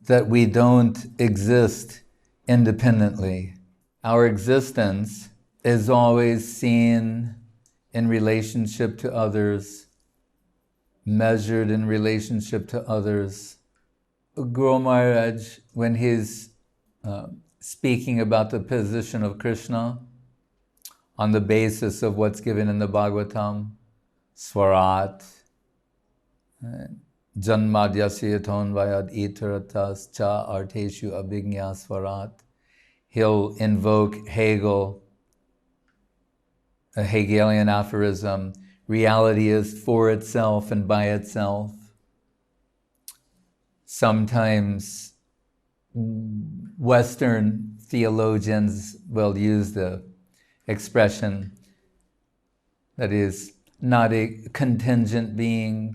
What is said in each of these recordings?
that we don't exist independently. Our existence is always seen in relationship to others, measured in relationship to others. Guru Maharaj, when he's speaking about the position of Krishna on the basis of what's given in the Bhagavatam, Swarat, Janmadyasya Tonvayad Itaratas Cha Arteshu Abhignya Swarat, he'll invoke Hegel, a Hegelian aphorism, reality is for itself and by itself. Sometimes Western theologians will use the expression that is not a contingent being,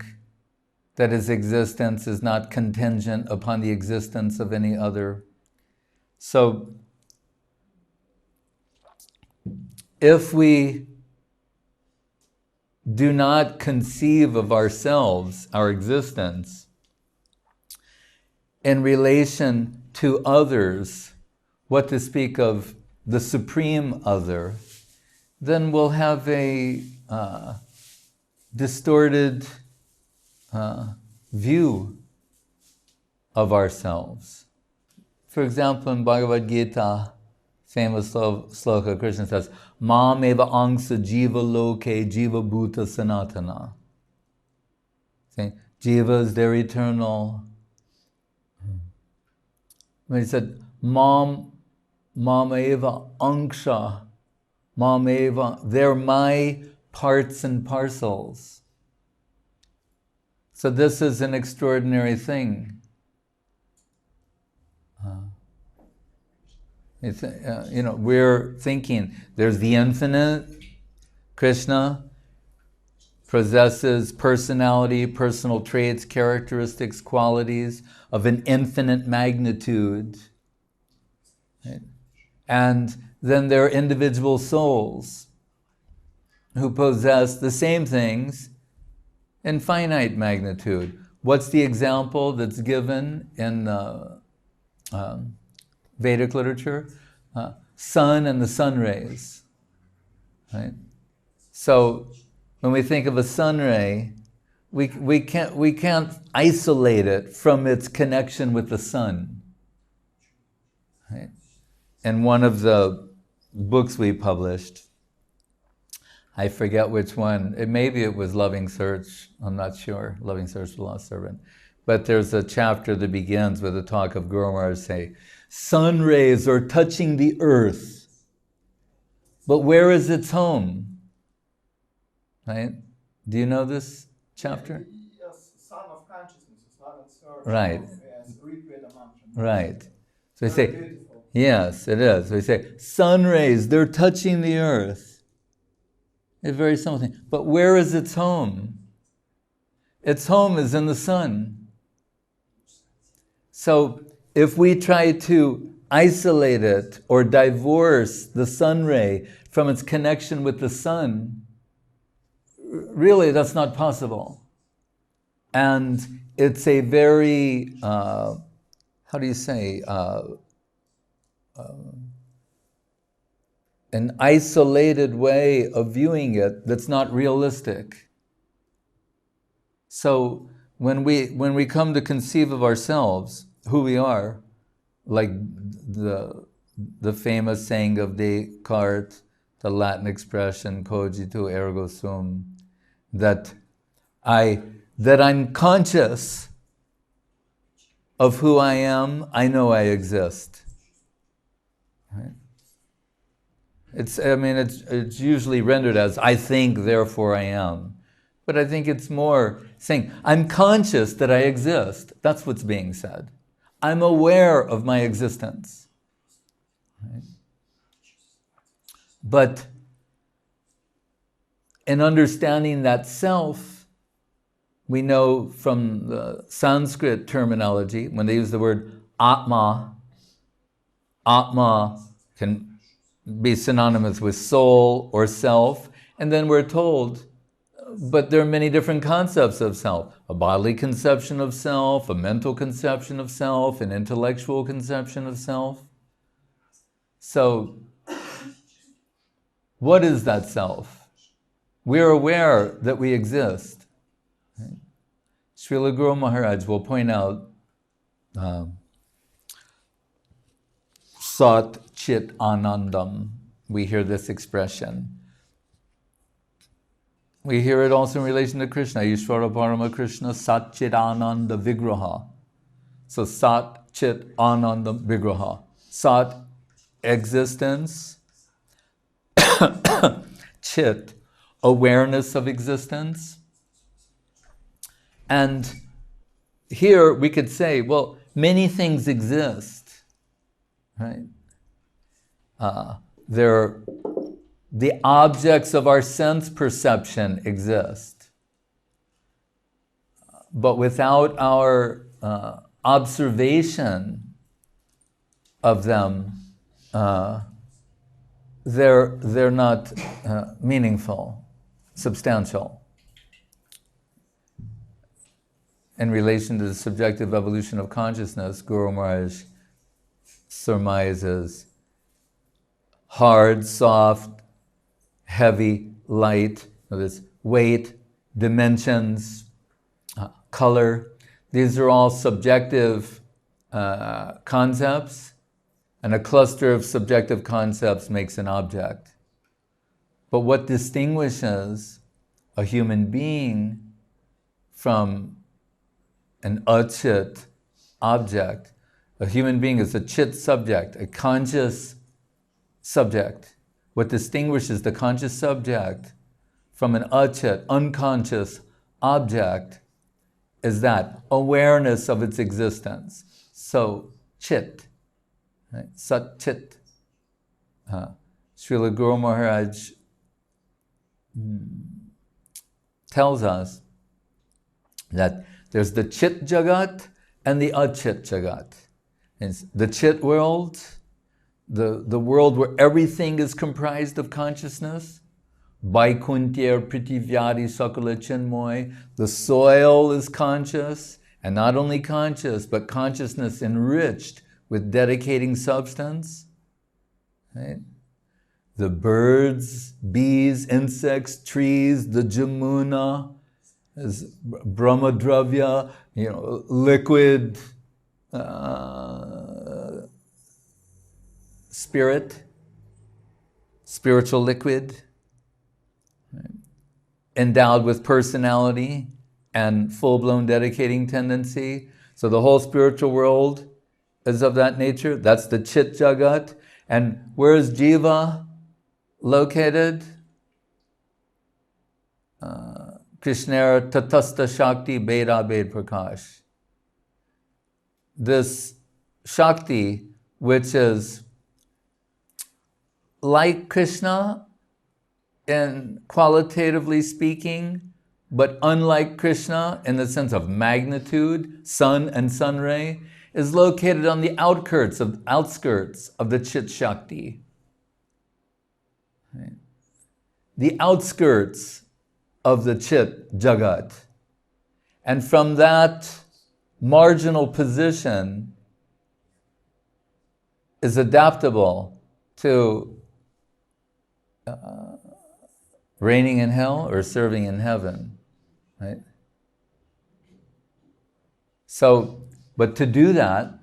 that his existence is not contingent upon the existence of any other. So, if we do not conceive of ourselves, our existence, in relation to others, what to speak of the supreme other, then we'll have a distorted view of ourselves. For example, in Bhagavad Gita, famous sloka, Krishna says, Mam eva angsa jiva loke jiva bhuta sanatana. Saying, jivas, they're eternal. When he said, Mam eva angsha, Mam eva, they're my parts and parcels. So this is an extraordinary thing. We're thinking there's the infinite. Krishna possesses personality, personal traits, characteristics, qualities of an infinite magnitude. Right? And then there are individual souls who possess the same things in finite magnitude. What's the example that's given in Vedic literature? Sun and the sun rays. Right? So when we think of a sun ray, we can't isolate it from its connection with the sun. Right? In one of the books we published, I forget which one. Maybe it was Loving Search. I'm not sure. Loving Search for the Lost Servant. But there's a chapter that begins with a talk of Guru Maharaj saying, sun rays are touching the earth, but where is its home? Right? Do you know this chapter? Yes, sun of consciousness. It's not in search. Right. Of, right. So we say, beautiful. Yes, it is. So we say, sun rays, they're touching the earth. It's very simple thing. But where is its home? Its home is in the sun. So if we try to isolate it or divorce the sun ray from its connection with the sun, really that's not possible. And it's a very, an isolated way of viewing it that's not realistic. So when we come to conceive of ourselves, who we are, like the famous saying of Descartes, the Latin expression cogito ergo sum, that I'm conscious of who I am, I know I exist. Right? It's usually rendered as, I think, therefore I am. But I think it's more saying, I'm conscious that I exist. That's what's being said. I'm aware of my existence. Right? But in understanding that self, we know from the Sanskrit terminology, when they use the word Atma, Atma can be synonymous with soul or self, and then we're told But there are many different concepts of self. A bodily conception of self, a mental conception of self, an intellectual conception of self. So, what is that self? We're aware that we exist. Right? Srila Guru Maharaj will point out Sat Chit Anandam. We hear this expression. We hear it also in relation to Krishna. Ishvara Parama Krishna Sat Chit Ananda Vigraha. So Sat Chit Ananda Vigraha. Sat, existence. Chit, awareness of existence. And here we could say, well, many things exist, right? The objects of our sense perception exist. But without our observation of them, they're not meaningful, substantial. In relation to the subjective evolution of consciousness, Guru Maharaj surmises hard, soft, heavy, light, this weight, dimensions, color. These are all subjective concepts, and a cluster of subjective concepts makes an object. But what distinguishes a human being from an achit object? A human being is a chit subject, a conscious subject. What distinguishes the conscious subject from an achit, unconscious object is that awareness of its existence. So, chit, right? Sat chit. Srila Guru Maharaj tells us that there's the chit jagat and the achit jagat. It's the chit world, the world where everything is comprised of consciousness. Vaikuntya Pritivyadi Sakala Chinmoy. The soil is conscious, and not only conscious, but consciousness enriched with dedicating substance. Right? The birds, bees, insects, trees, the Jamuna, is Brahmadravya, liquid spirit, spiritual liquid, right? Endowed with personality and full-blown dedicating tendency. So the whole spiritual world is of that nature. That's the Chit Jagat. And where is Jiva located? Krishnara Tatasta Shakti Beda Bed Prakash. This Shakti, which is like Krishna in qualitatively speaking, but unlike Krishna in the sense of magnitude, sun and sun ray, is located on the outskirts of the Chit Shakti. Right? The outskirts of the Chit Jagat. And from that marginal position is adaptable to reigning in hell or serving in heaven, right? So, but to do that,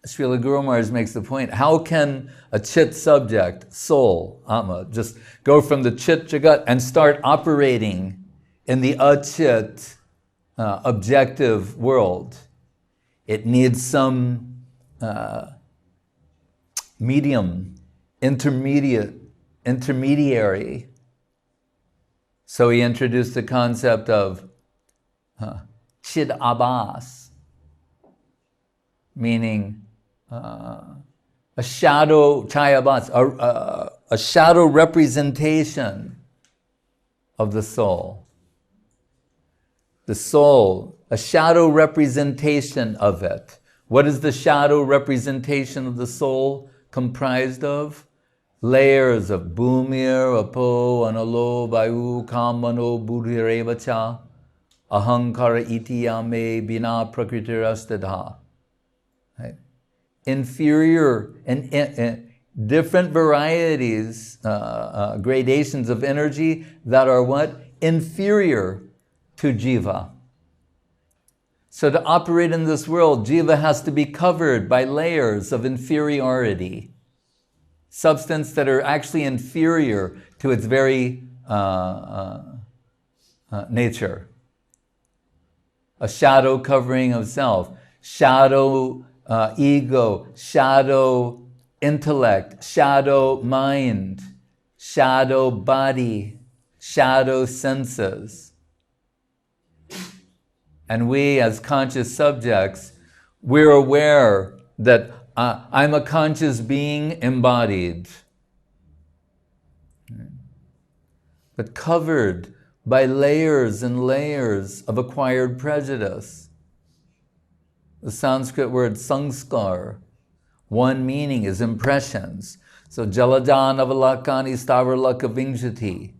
Srila Guru Maharaj makes the point, how can a chit subject, soul, Atma, just go from the chit jagat and start operating in the achit, objective world? It needs some medium, intermediary. So he introduced the concept of chid abhas, meaning a shadow chayabhas, a shadow representation of the soul. The soul, a shadow representation of it. What is the shadow representation of the soul comprised of? layers of bhumir, apo, analo, vayu, kamano, buddhirevacha, ahankara itiyame, bina prakritirastadha. Right? Inferior and different varieties, gradations of energy that are what? Inferior to jiva. So to operate in this world, jiva has to be covered by layers of inferiority. Substance that are actually inferior to its very nature. A shadow covering of self, shadow ego, shadow intellect, shadow mind, shadow body, shadow senses. And we as conscious subjects, we're aware that I'm a conscious being embodied, but covered by layers and layers of acquired prejudice. The Sanskrit word sanskar, one meaning is impressions. So jalajan avalakani stavarlaka vinjati,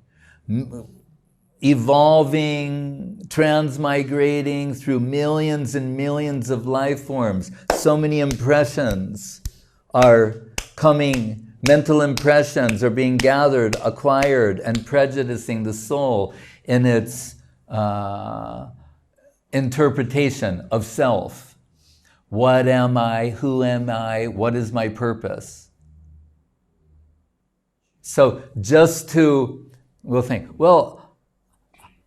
evolving, transmigrating through millions and millions of life forms. So many impressions are coming, mental impressions are being gathered, acquired, and prejudicing the soul in its interpretation of self. What am I? Who am I? What is my purpose? So just to, we'll think, well,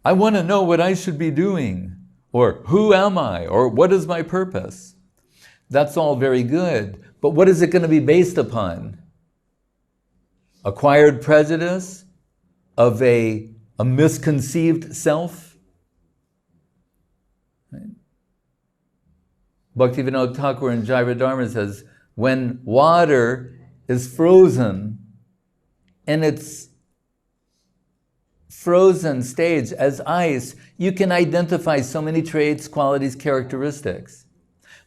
I want to know what I should be doing, or who am I, or what is my purpose? That's all very good, but what is it going to be based upon? Acquired prejudice of a misconceived self? Right? Bhaktivinoda Thakur in Jaiva Dharma says, when water is frozen in its frozen stage as ice, you can identify so many traits, qualities, characteristics.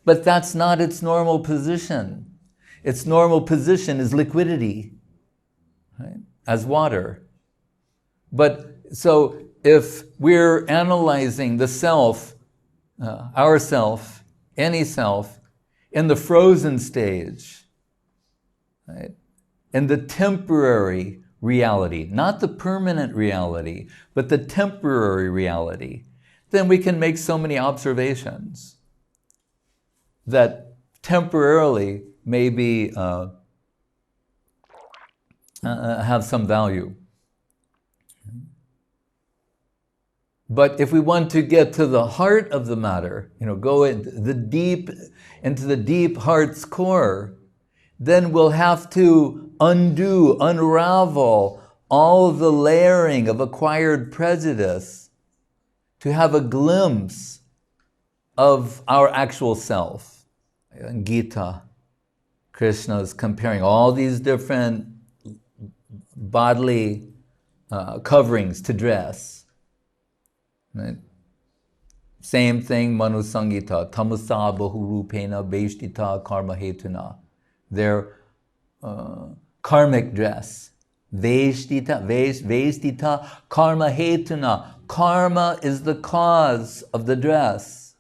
But that's not its normal position. Its normal position is liquidity, right? As water. But so if we're analyzing the self, ourself, any self, in the frozen stage, right? In the temporary reality, not the permanent reality, but the temporary reality, then we can make so many observations that temporarily maybe have some value. But if we want to get to the heart of the matter, go into the deep heart's core, then we'll have to unravel all the layering of acquired prejudice to have a glimpse of our actual self. In Gita, Krishna is comparing all these different bodily coverings to dress. Right? Same thing, Manu Sangita, tamasa bahurupena beshtita karma hetuna. Their karmic dress. Veshtita karma hetuna. Karma is the cause of the dress.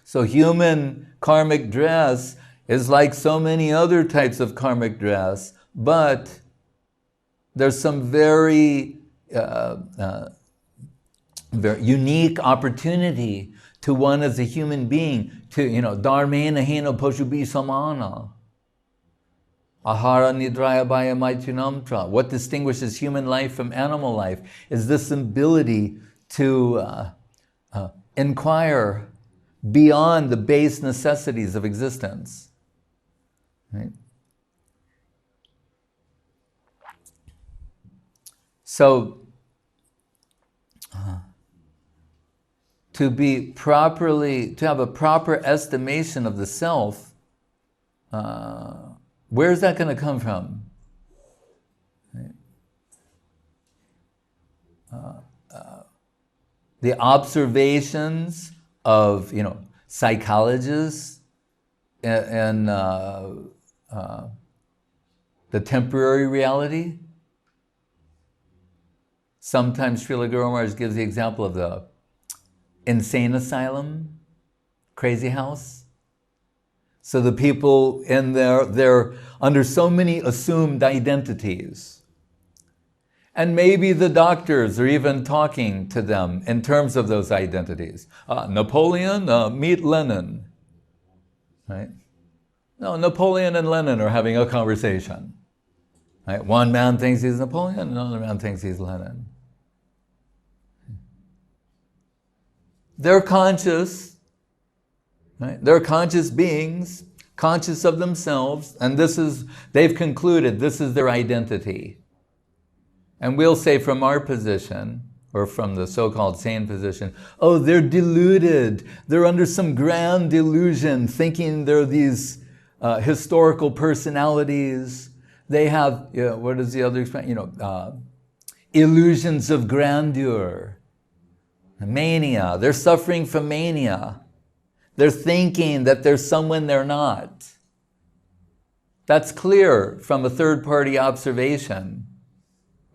So human karmic dress is like so many other types of karmic dress, but there's some very unique opportunity to one as a human being to, dharmena hena pashubi samana. Ahara nidraya bhaya maitunamtra. What distinguishes human life from animal life is this ability to inquire beyond the base necessities of existence. Right? So, to have a proper estimation of the self, where's that going to come from? Right? The observations of, psychologists and the temporary reality. Sometimes Srila Guru Maharaj gives the example of the insane asylum, crazy house. So the people in there, they're under so many assumed identities. And maybe the doctors are even talking to them in terms of those identities. Napoleon, meet Lenin. Right? No, Napoleon and Lenin are having a conversation. Right? One man thinks he's Napoleon, another man thinks he's Lenin. They're conscious, right? They're conscious beings, conscious of themselves, and they've concluded this is their identity. And we'll say from our position, or from the so-called sane position, oh, they're deluded. They're under some grand delusion, thinking they're these historical personalities. They have, what is the other expression? Illusions of grandeur. Mania. They're suffering from mania. They're thinking that there's someone they're not. That's clear from a third-party observation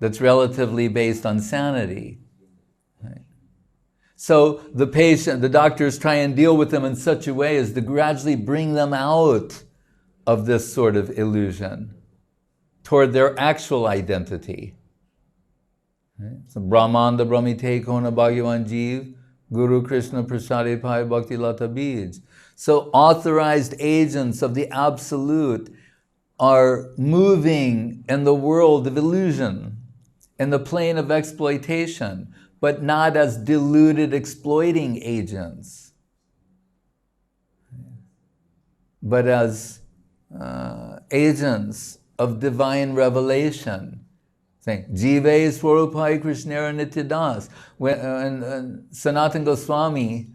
that's relatively based on sanity. Right? So the doctors try and deal with them in such a way as to gradually bring them out of this sort of illusion toward their actual identity. Right? So Brahmanda Brahmite Kona Bhagavan Jeev Guru Krishna Prasade Pai Bhakti Lata Bij. So authorized agents of the Absolute are moving in the world of illusion, in the plane of exploitation, but not as deluded exploiting agents, but as agents of divine revelation. Saying, Jive Swarupai Krishnera Nityadas. When Sanatana Goswami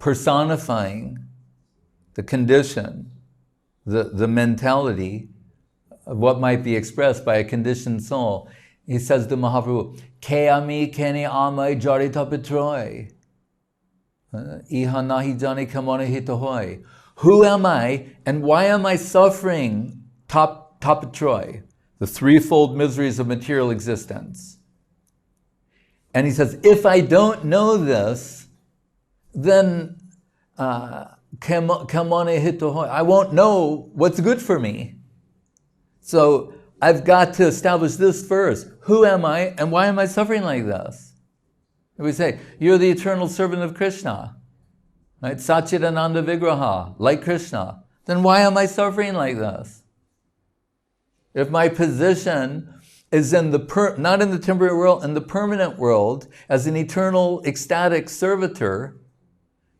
personifying the condition, the mentality of what might be expressed by a conditioned soul, he says to Mahaprabhu, Ke ami kene amai jarita pitroi. Iha nahi jani kamone hitohoi. Who am I and why am I suffering tapatroi? The threefold miseries of material existence. And he says, if I don't know this, then I won't know what's good for me. So I've got to establish this first. Who am I and why am I suffering like this? And we say, you're the eternal servant of Krishna. Right? Satchidananda Vigraha, like Krishna. Then why am I suffering like this? If my position is in not in the temporary world, in the permanent world, as an eternal ecstatic servitor,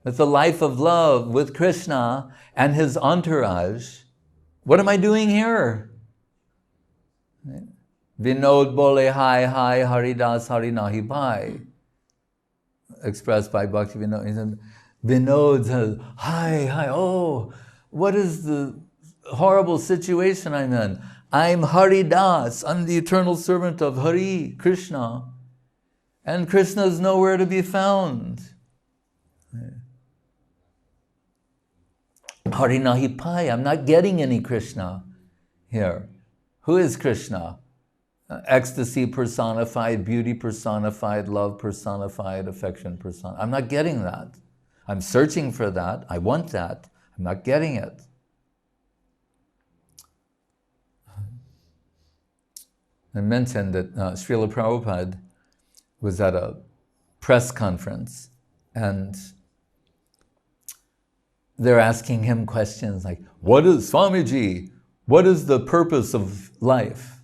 with the life of love with Krishna and his entourage, what am I doing here? Vinod bole hai hai haridas harinahi bhai. Expressed by Bhakti Vinod. He said, Vinod says, hi, oh, what is the horrible situation I'm in? I'm Haridas, I'm the eternal servant of Hari, Krishna. And Krishna is nowhere to be found. Hari nahi pai, I'm not getting any Krishna here. Who is Krishna? Ecstasy personified, beauty personified, love personified, affection personified. I'm not getting that. I'm searching for that, I want that, I'm not getting it. I mentioned that Srila Prabhupada was at a press conference and they're asking him questions like, Swamiji, what is the purpose of life?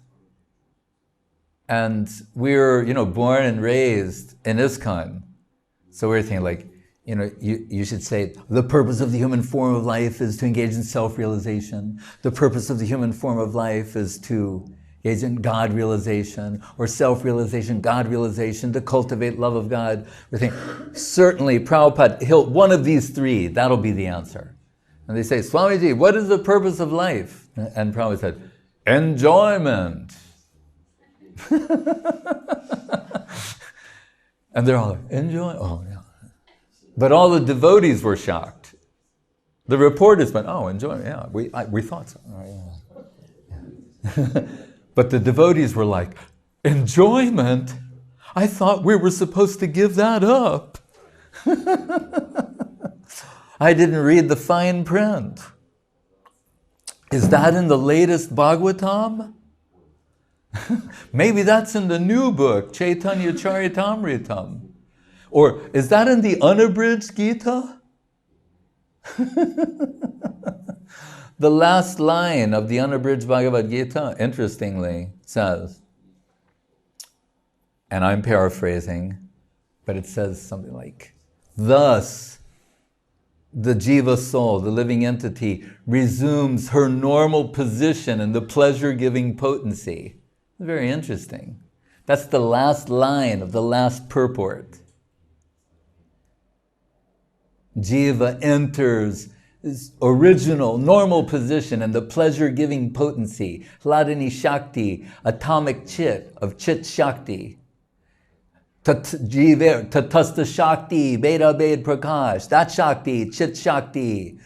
And we're, born and raised in ISKCON. So we're thinking like, you should say, the purpose of the human form of life is to engage in self-realization. The purpose of the human form of life is to engage in God realization, or self-realization, God realization, to cultivate love of God. We're thinking, certainly Prabhupada, one of these three, that'll be the answer. And they say, Swamiji, what is the purpose of life? And Prabhupada said, enjoyment. And they're all like, enjoy? Oh, yeah. But all the devotees were shocked. The reporters went, oh, enjoy, yeah, we thought so. Oh, yeah. But the devotees were like, enjoyment? I thought we were supposed to give that up. I didn't read the fine print. Is that in the latest Bhagavatam? Maybe that's in the new book, Chaitanya Charitamritam. Or is that in the unabridged Gita? The last line of the unabridged Bhagavad Gita, interestingly, says, and I'm paraphrasing, but it says something like, thus, the jiva soul, the living entity, resumes her normal position in the pleasure-giving potency. Very interesting. That's the last line of the last purport. Jiva enters his original, normal position in the pleasure-giving potency, Hladini Shakti, atomic chit of Chit Shakti. Tatasta Shakti, Veda Ved Prakash, that Shakti, Chit Shakti,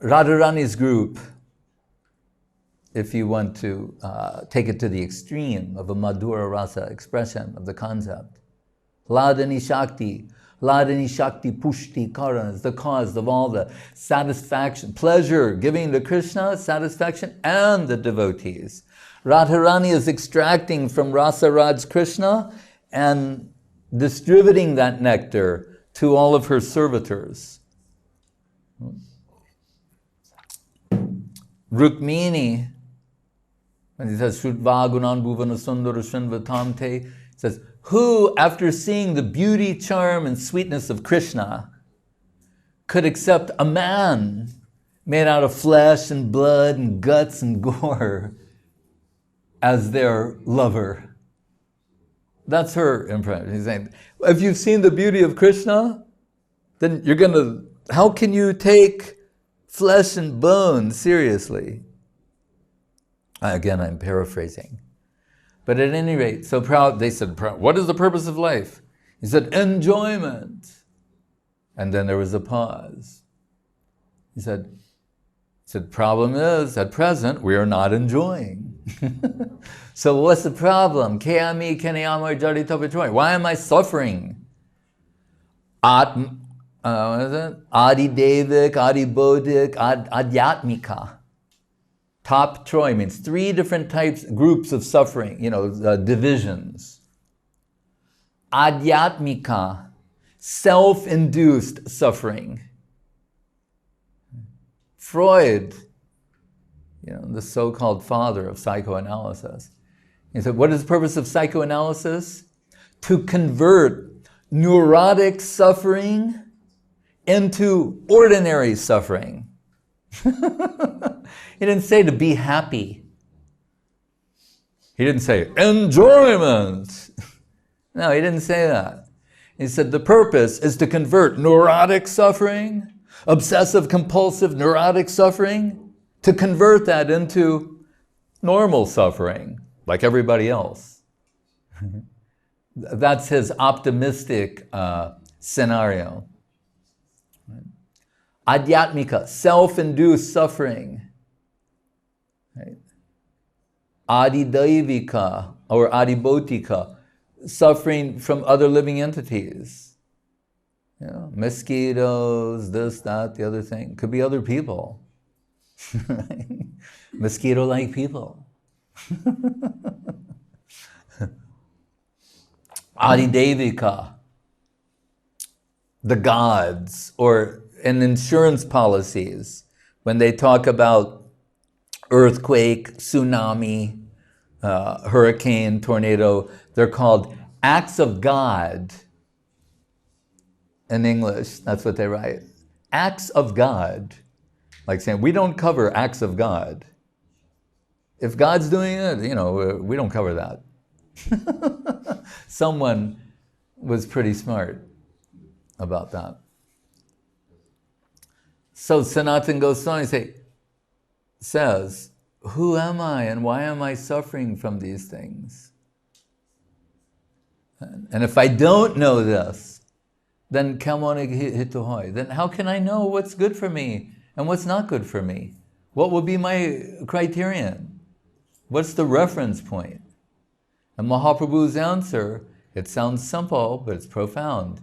Radharani's group, if you want to take it to the extreme of a Madhura Rasa expression of the concept. Hladini Shakti Pushti Karan is the cause of all the satisfaction, pleasure, giving to Krishna, satisfaction, and the devotees. Radharani is extracting from Rasa Raj Krishna and distributing that nectar to all of her servitors. Rukmini, when he says, Shrutva Gunan Bhuvana Sundara Srinvatamte, says, who, after seeing the beauty, charm, and sweetness of Krishna, could accept a man made out of flesh and blood and guts and gore as their lover? That's her impression. He's saying, if you've seen the beauty of Krishna, then you're going to, how can you take flesh and bone seriously? Again, I'm paraphrasing. But at any rate, so proud, they said, what is the purpose of life? He said, enjoyment. And then there was a pause. He said, problem is, at present, we are not enjoying. So what's the problem? Why am I suffering? What is it? Adi Devik, Adi Bodhik, Adhyatmika. Top Troy means three different types, groups of suffering, divisions. Adhyatmika, self-induced suffering. Freud, the so-called father of psychoanalysis, he said, what is the purpose of psychoanalysis? To convert neurotic suffering into ordinary suffering. He didn't say to be happy. He didn't say enjoyment. No, he didn't say that. He said the purpose is to convert neurotic suffering, obsessive compulsive neurotic suffering, to convert that into normal suffering, like everybody else. That's his optimistic scenario. Adhyatmika, self-induced suffering. Right? Adidaivika or adibhotika, suffering from other living entities. Mosquitoes, this, that, the other thing. Could be other people. Mosquito-like people. Adidevika, the gods, or in insurance policies, when they talk about earthquake, tsunami, hurricane, tornado, they're called acts of God. In English, that's what they write. Acts of God. Like saying, we don't cover acts of God. If God's doing it, we don't cover that. Someone was pretty smart about that. So Sanatana Goswami says, who am I and why am I suffering from these things? And if I don't know this, then then how can I know what's good for me and what's not good for me? What will be my criterion? What's the reference point? And Mahaprabhu's answer, it sounds simple, but it's profound.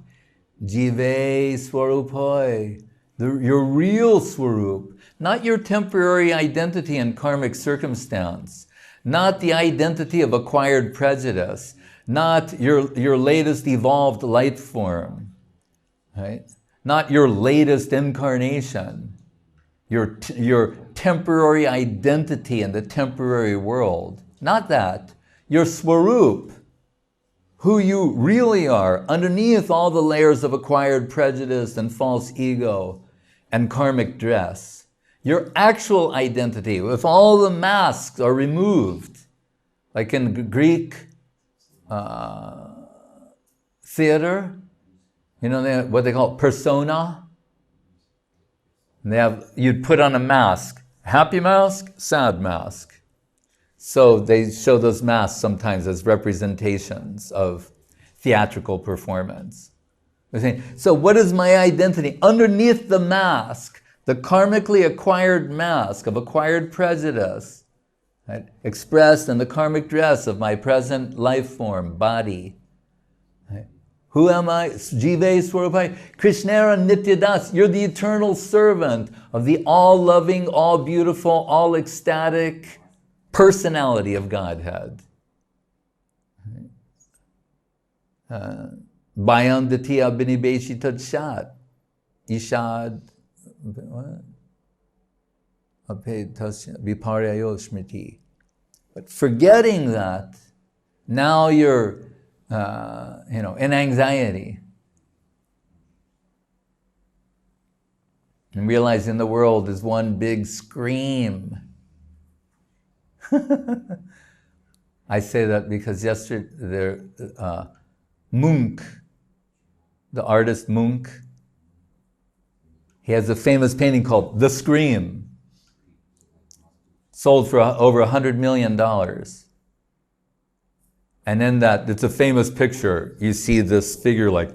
Jive Swarupoi, your real Swarup, not your temporary identity and karmic circumstance, not the identity of acquired prejudice, not your latest evolved life form, right? Not your latest incarnation, your temporary identity in the temporary world. Not that. Your Swarup, who you really are, underneath all the layers of acquired prejudice and false ego and karmic dress. Your actual identity, if all the masks are removed, like in Greek theater, you know what they call persona? And you'd put on a mask, happy mask, sad mask. So they show those masks sometimes as representations of theatrical performance. So what is my identity? Underneath the mask, the karmically acquired mask of acquired prejudice, right, expressed in the karmic dress of my present life form, body. Right? Who am I? Jive Swarupai. Krishnara Nityadas. You're the eternal servant of the all-loving, all-beautiful, all-ecstatic personality of Godhead. Bayandati abhinibeshi tadshat. Ishad. What? Viparyayo smriti. But forgetting that, now you're in anxiety. And realizing the world is one big scream. I say that because yesterday, Munch, the artist Munch, he has a famous painting called The Scream, sold for over $100 million. And in that, it's a famous picture. You see this figure like,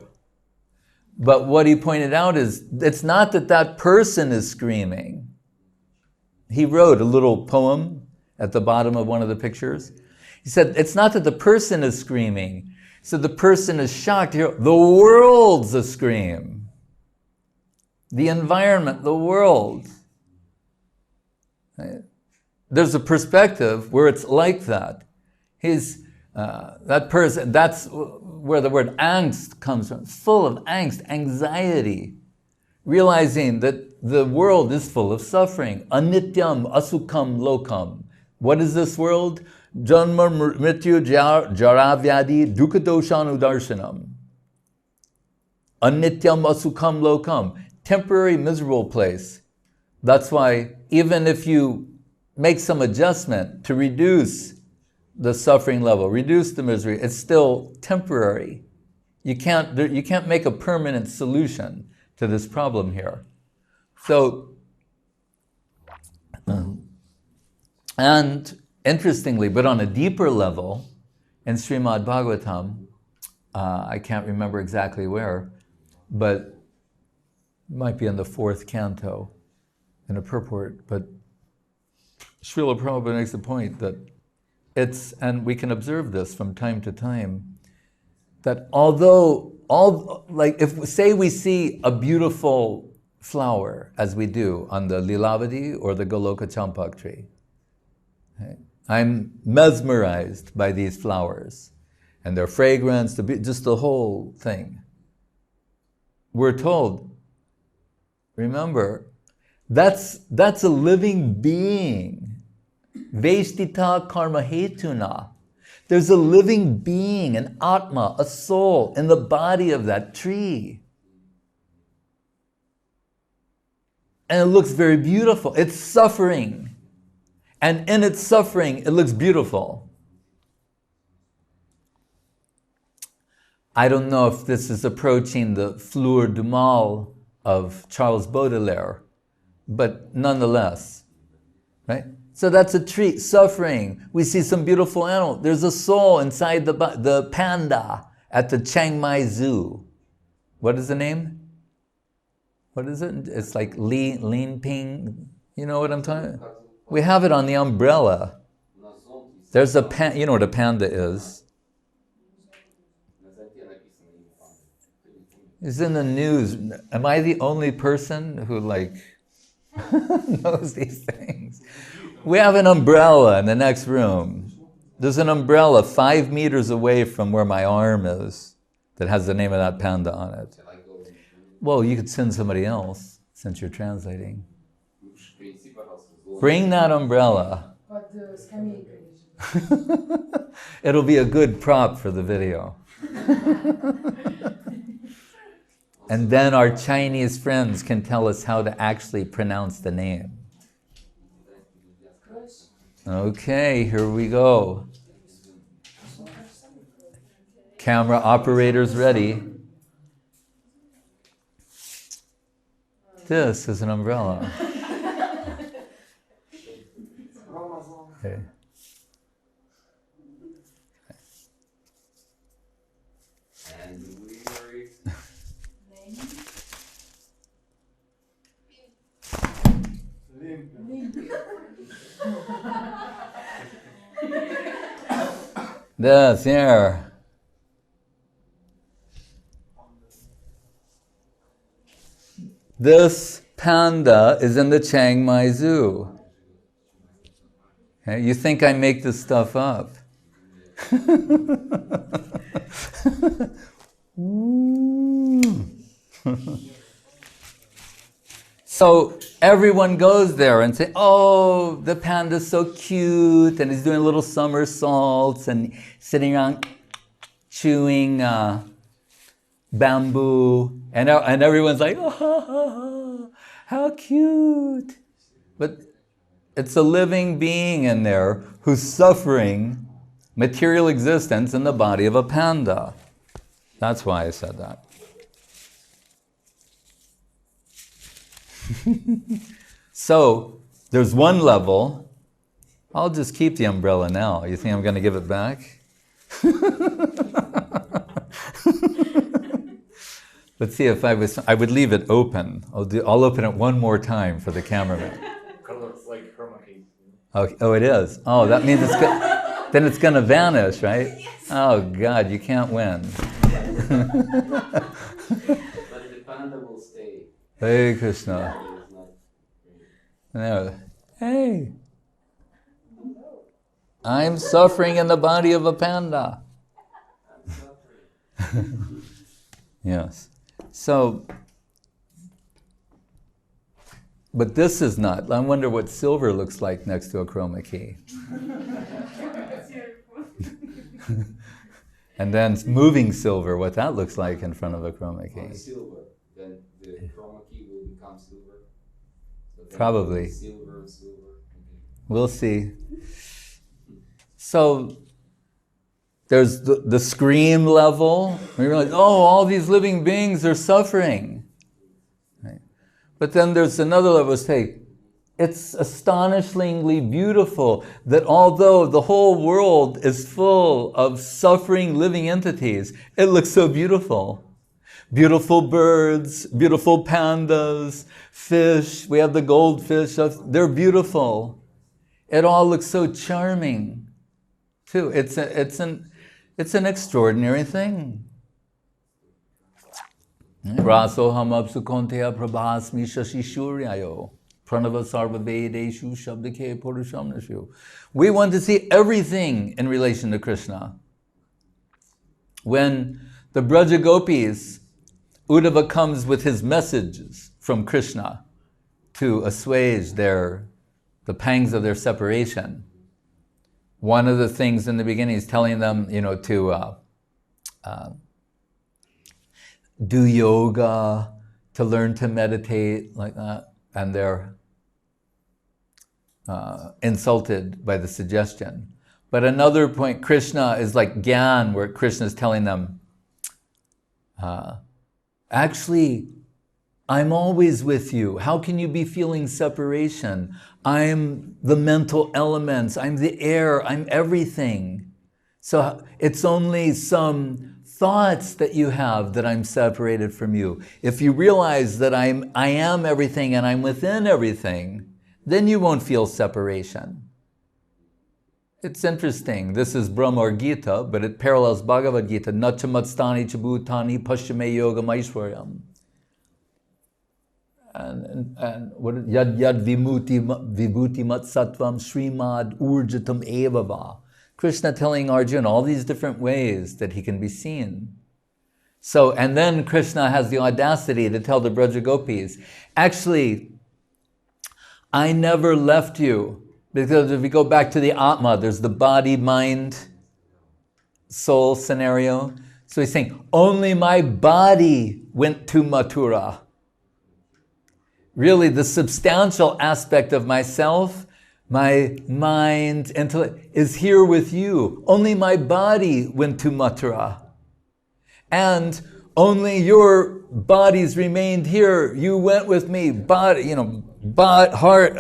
but what he pointed out is, it's not that person is screaming. He wrote a little poem at the bottom of one of the pictures. He said, it's not that the person is screaming. He said, the person is shocked. The world's a scream. The environment, the world. Right? There's a perspective where it's like that. That person, that's where the word angst comes from. Full of angst, anxiety. Realizing that the world is full of suffering. Anityam asukam lokam. What is this world? Janma mrityu jaravyadi dukkhadoshanu darshanam. Anityam asukam lokam. Temporary miserable place. That's why even if you make some adjustment to reduce the suffering level, reduce the misery, it's still temporary. You can't make a permanent solution to this problem here. So, and interestingly, but on a deeper level, in Srimad Bhagavatam, I can't remember exactly where, but it might be in the 4th canto in a purport, but Srila Prabhupada makes the point that and we can observe this from time to time, that although, if say we see a beautiful flower, as we do on the Lilavati or the Goloka Champak tree, right? I'm mesmerized by these flowers and their fragrance, just the whole thing. We're told, remember, that's a living being. Veshtita karma hetuna. There's a living being, an atma, a soul, in the body of that tree. And it looks very beautiful. It's suffering. And in its suffering, it looks beautiful. I don't know if this is approaching the fleur du mal of Charles Baudelaire, but nonetheless, right? So that's a tree, suffering. We see some beautiful animal. There's a soul inside the panda at the Chiang Mai Zoo. what is the name? What is it? It's like Lean Ping. You know what I'm talking about? We have it on the umbrella. There's a you know what a panda is. It's in the news. Am I the only person who like knows these things? We have an umbrella in the next room. There's an umbrella 5 meters away from where my arm is that has the name of that panda on it. Well, you could send somebody else since you're translating. Bring that umbrella. It'll be a good prop for the video. And then our Chinese friends can tell us how to actually pronounce the name. Okay, here we go. Camera operators ready. This is an umbrella. Okay. This here. This panda is in the Chiang Mai Zoo. Okay, you think I make this stuff up? So everyone goes there and say, oh, the panda's so cute, and he's doing little somersaults and sitting around chewing bamboo, and everyone's like, oh, how cute. But it's a living being in there who's suffering material existence in the body of a panda. That's why I said that. So, there's one level. I'll just keep the umbrella now. You think I'm going to give it back? Let's see if I would leave it open. I'll open it one more time for the cameraman. Color like chroma key. Okay. Oh, it is. Oh, that means then it's going to vanish, right? Yes. Oh, God, you can't win. But the panda will stay. Hey, Krishna. No. Hey. I'm suffering in the body of a panda. Yes. So, but this is not. I wonder what silver looks like next to a chroma key. And then moving silver, what that looks like in front of a chroma key. Silver, then the chroma key will become silver. So then Probably. Silver and silver. Okay. We'll see. So there's the scream level. We realize, oh, all these living beings are suffering. Right? But then there's another level. Say, it's astonishingly beautiful that although the whole world is full of suffering living entities, it looks so beautiful. Beautiful birds, beautiful pandas, fish. We have the goldfish. They're beautiful. It all looks so charming, too. It's an extraordinary thing. Raso hamapsu konteya prabhasmi shashishuryayo pranava sarva vedeshu shabdake purushamnashu. We want to see everything in relation to Krishna. When the Braja Gopis, Uddhava comes with his messages from Krishna to assuage the pangs of their separation. One of the things in the beginning is telling them, to do yoga, to learn to meditate, like that, and they're insulted by the suggestion. But another point, Krishna is like Gyan, where Krishna is telling them, actually, I'm always with you. How can you be feeling separation? I'm the mental elements. I'm the air. I'm everything. So it's only some thoughts that you have that I'm separated from you, if you realize that I am everything and I'm within everything, then you won't feel separation. It's interesting. This is Brahma Gita, but it parallels Bhagavad Gita. Nachamatstani chabhutani paschime yoga maishwaryam. And what yad vibhuti mat sattvam srimad urjatam evava. Krishna telling Arjuna all these different ways that he can be seen. So, and then Krishna has the audacity to tell the Braja Gopis, actually, I never left you. Because if we go back to the Atma, there's the body, mind, soul scenario. So he's saying, only my body went to Mathura. Really, the substantial aspect of myself, my mind, intellect, is here with you. Only my body went to Mathura. And only your bodies remained here. You went with me, body, heart,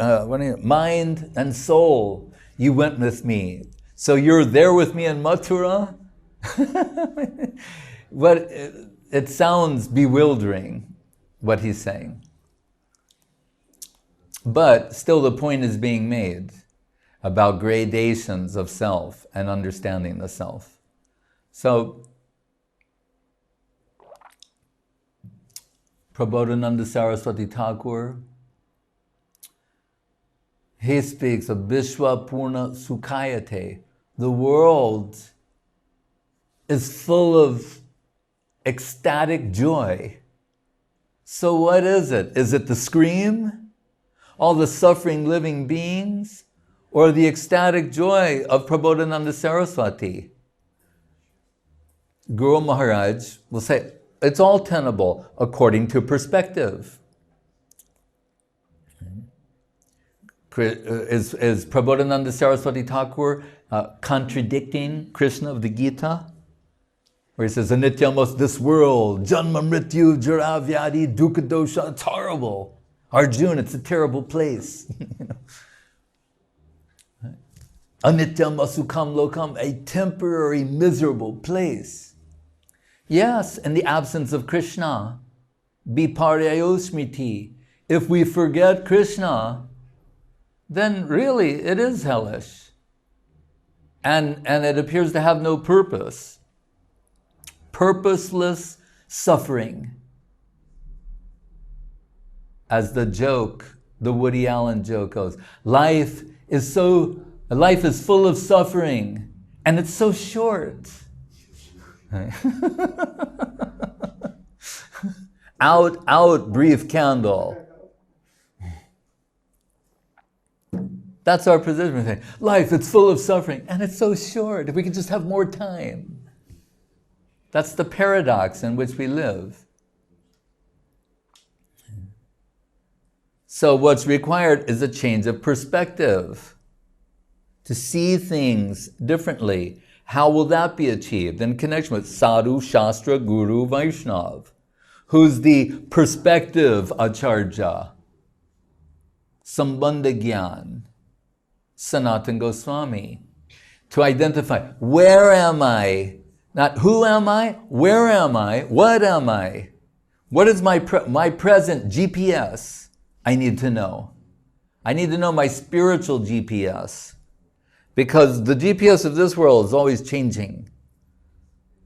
mind and soul. You went with me. So you're there with me in Mathura? But it sounds bewildering, what he's saying. But still the point is being made about gradations of self and understanding the self. So, Prabodhananda Saraswati Thakur, he speaks of Vishwa Purna Sukhayate. The world is full of ecstatic joy. So what is it? Is it the scream? All the suffering living beings? Or the ecstatic joy of Prabodhananda Saraswati? Guru Maharaj will say, it's all tenable according to perspective. Is Prabodhananda Saraswati Thakur contradicting Krishna of the Gita? Where he says, Anityamos, this world, Janma Mrityu, Jara Vyadi, Dukkha Dosha, it's horrible. Arjuna, it's a terrible place. Anityam Asukam Lokam, a temporary, miserable place. Yes, in the absence of Krishna, Viparyayosmriti. If we forget Krishna, then really it is hellish. And it appears to have no purpose. Purposeless suffering. As the joke, the Woody Allen joke goes, life is full of suffering, and it's so short. Out, brief candle. That's our position. We're saying, life, it's full of suffering, and it's so short. If we could just have more time. That's the paradox in which we live. So what's required is a change of perspective. To see things differently. How will that be achieved? In connection with Sadhu, Shastra, Guru, Vaishnav. Who's the perspective Acharya? Sambandha Gyan. Sanatana Goswami. To identify, where am I? Not who am I? Where am I? What am I? What is my present GPS? I need to know. I need to know my spiritual GPS. Because the GPS of this world is always changing.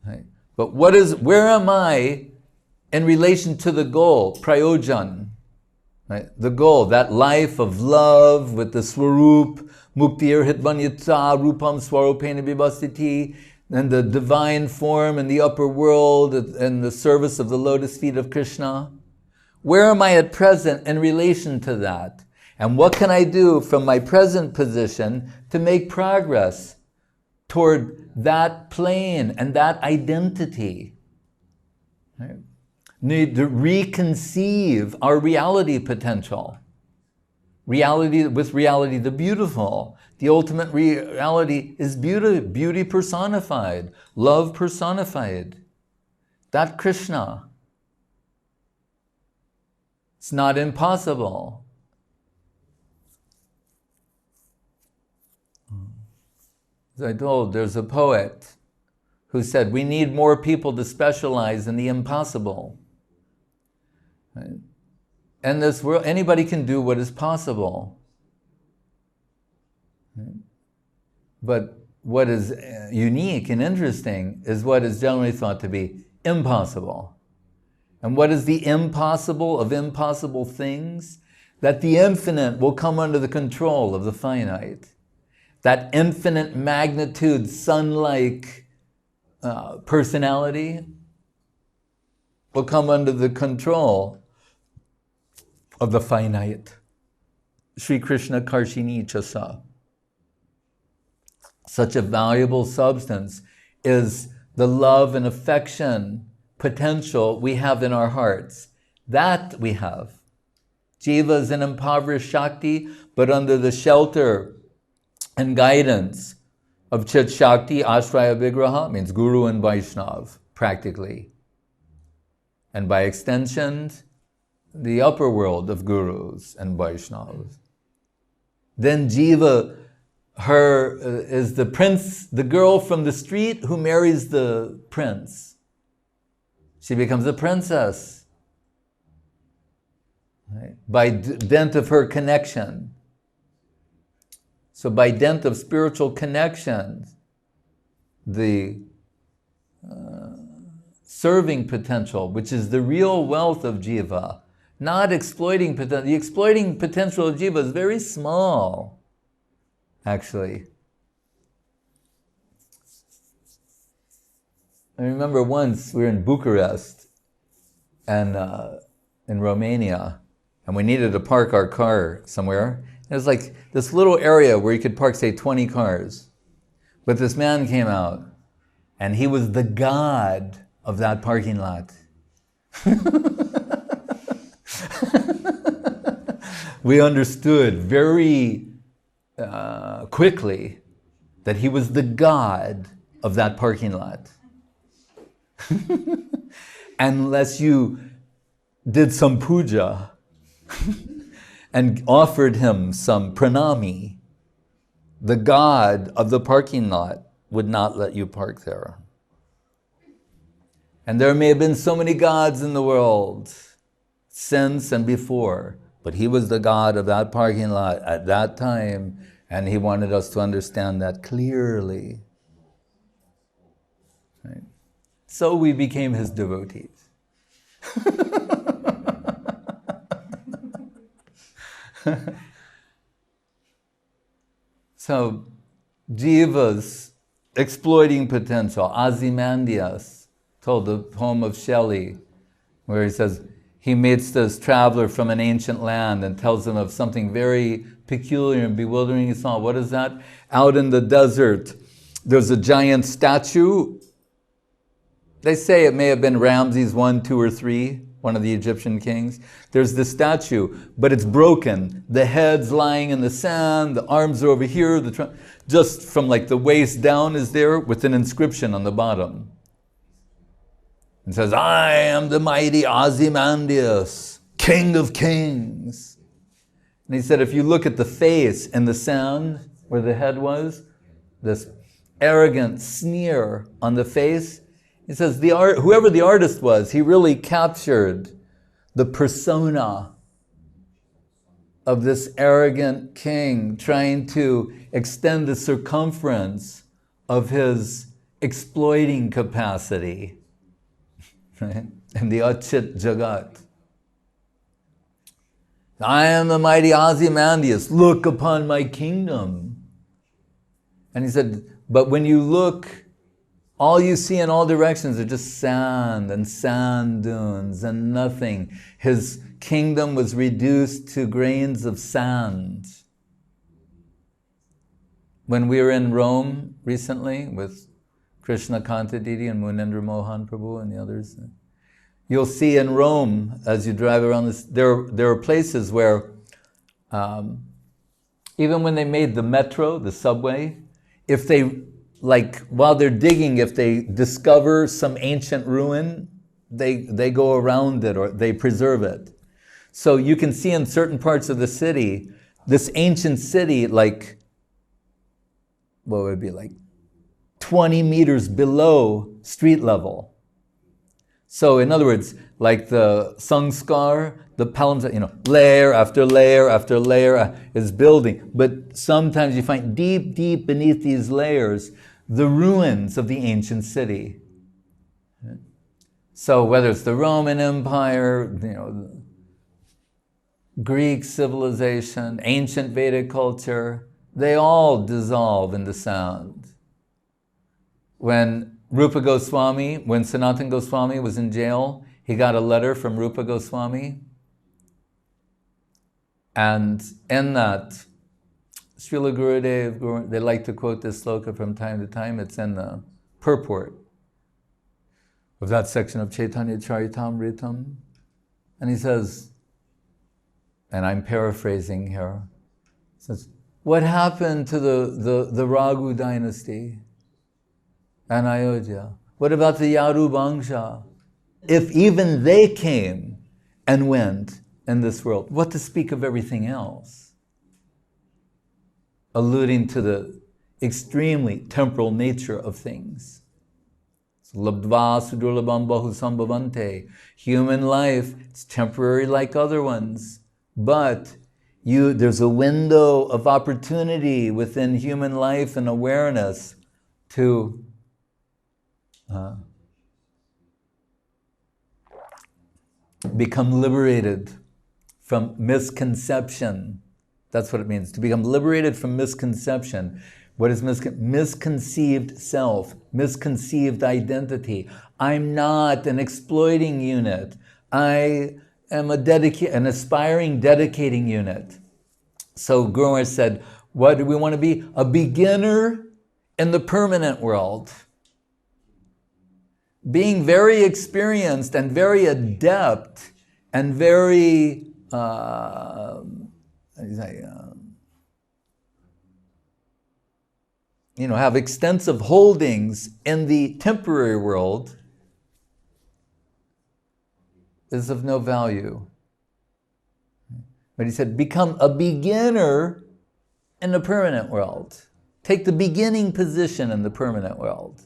Right? But where am I in relation to the goal, prayojan? Right? The goal, that life of love with the swarup, muktir hitvanyata, rupam swarupena vibhastiti, and the divine form in the upper world and the service of the lotus feet of Krishna. Where am I at present in relation to that? And what can I do from my present position to make progress toward that plane and that identity? Right? Need to reconceive our reality potential. Reality the beautiful. The ultimate reality is beauty personified, love personified. That Krishna. It's not impossible. As I told, there's a poet who said, we need more people to specialize in the impossible. Right? In this world, anybody can do what is possible. Right? But what is unique and interesting is what is generally thought to be impossible. And what is the impossible of impossible things? That the infinite will come under the control of the finite. That infinite magnitude, sun-like personality will come under the control of the finite. Sri Krishna Karshini Chasa. Such a valuable substance is the love and affection potential we have in our hearts. That we have. Jiva is an impoverished Shakti, but under the shelter and guidance of Chit Shakti, Ashraya Vigraha, means Guru and Vaishnav, practically. And by extension, the upper world of Gurus and Vaishnavas. Then Jiva, her is the prince, the girl from the street who marries the prince. She becomes a princess. Right? By dint of her connection. So by dint of spiritual connection, the serving potential, which is the real wealth of Jiva, not exploiting potential. The exploiting potential of Jiva is very small, actually. I remember once we were in Bucharest and in Romania, and we needed to park our car somewhere. It was like this little area where you could park, say, 20 cars. But this man came out, and he was the god of that parking lot. We understood very quickly that he was the god of that parking lot. Unless you did some puja and offered him some pranami, the god of the parking lot would not let you park there. And there may have been so many gods in the world, since and before, but he was the god of that parking lot at that time, and he wanted us to understand that clearly. Right? So we became his devotees. So, Jiva's exploiting potential. Ozymandias told the poem of Shelley, where he says, he meets this traveler from an ancient land and tells him of something very peculiar and bewildering he saw. What is that? Out in the desert, there's a giant statue. They say it may have been Ramses I, II, or III, one of the Egyptian kings. There's this statue, but it's broken. The head's lying in the sand, the arms are over here, just from like the waist down is there with an inscription on the bottom. It says, I am the mighty Ozymandias, king of kings. And he said, if you look at the face in the sand where the head was, this arrogant sneer on the face, he says, whoever the artist was, he really captured the persona of this arrogant king trying to extend the circumference of his exploiting capacity. Right? And the Achit Jagat. I am the mighty Ozymandias, look upon my kingdom. And he said, but when you look, all you see in all directions are just sand and sand dunes and nothing. His kingdom was reduced to grains of sand. When we were in Rome recently with Krishna Kanta Didi and Munendra Mohan Prabhu and the others, you'll see in Rome, as you drive around this, there are places where, even when they made the metro, the subway, if they, like while they're digging, if they discover some ancient ruin, they go around it or they preserve it. So you can see in certain parts of the city, this ancient city, like, what would it be, like 20 meters below street level. So in other words, like the sanskar, the palams, layer after layer after layer is building. But sometimes you find deep, deep beneath these layers, the ruins of the ancient city. So whether it's the Roman Empire, Greek civilization, ancient Vedic culture, they all dissolve into sound. When Sanatana Goswami was in jail, he got a letter from Rupa Goswami. And in that, Srila Gurudev, they like to quote this sloka from time to time. It's in the purport of that section of Chaitanya Charitamritam. And he says, and I'm paraphrasing here, says, what happened to the Raghu dynasty and Ayodhya? What about the Yadu Bangsha? If even they came and went in this world, what to speak of everything else? Alluding to the extremely temporal nature of things. Labdva sudurlabham bahusambhavante. Human life, it's temporary like other ones, but there's a window of opportunity within human life and awareness to become liberated from misconception. That's what it means, to become liberated from misconception. What is misconceived self, misconceived identity? I'm not an exploiting unit. I am an aspiring, dedicating unit. So Guru Maharaj said, what do we want to be? A beginner in the permanent world. Being very experienced and very adept and very, have extensive holdings in the temporary world is of no value. But he said, become a beginner in the permanent world. Take the beginning position in the permanent world.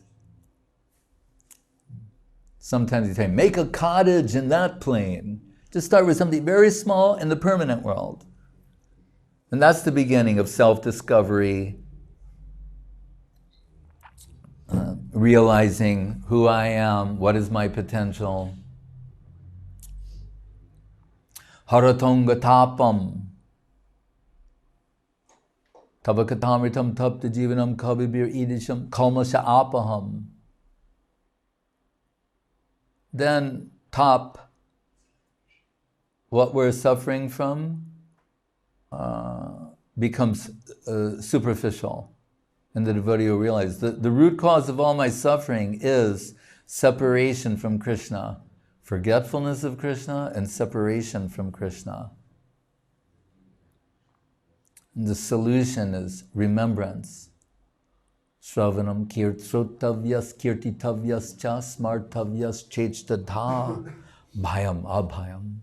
Sometimes you say, make a cottage in that plane. Just start with something very small in the permanent world. And that's the beginning of self-discovery, realizing who I am, what is my potential. Haratonga tapam. Tabakatamritam tapta jivanam kavibir idisham kalmasha apaham. Then top what we're suffering from becomes superficial. And the devotee will realize the root cause of all my suffering is separation from Krishna, forgetfulness of Krishna and separation from Krishna. And the solution is remembrance. Shravanam kirtrotavyas kirtitavyas cha smartavyas chechtadha bhayam abhayam.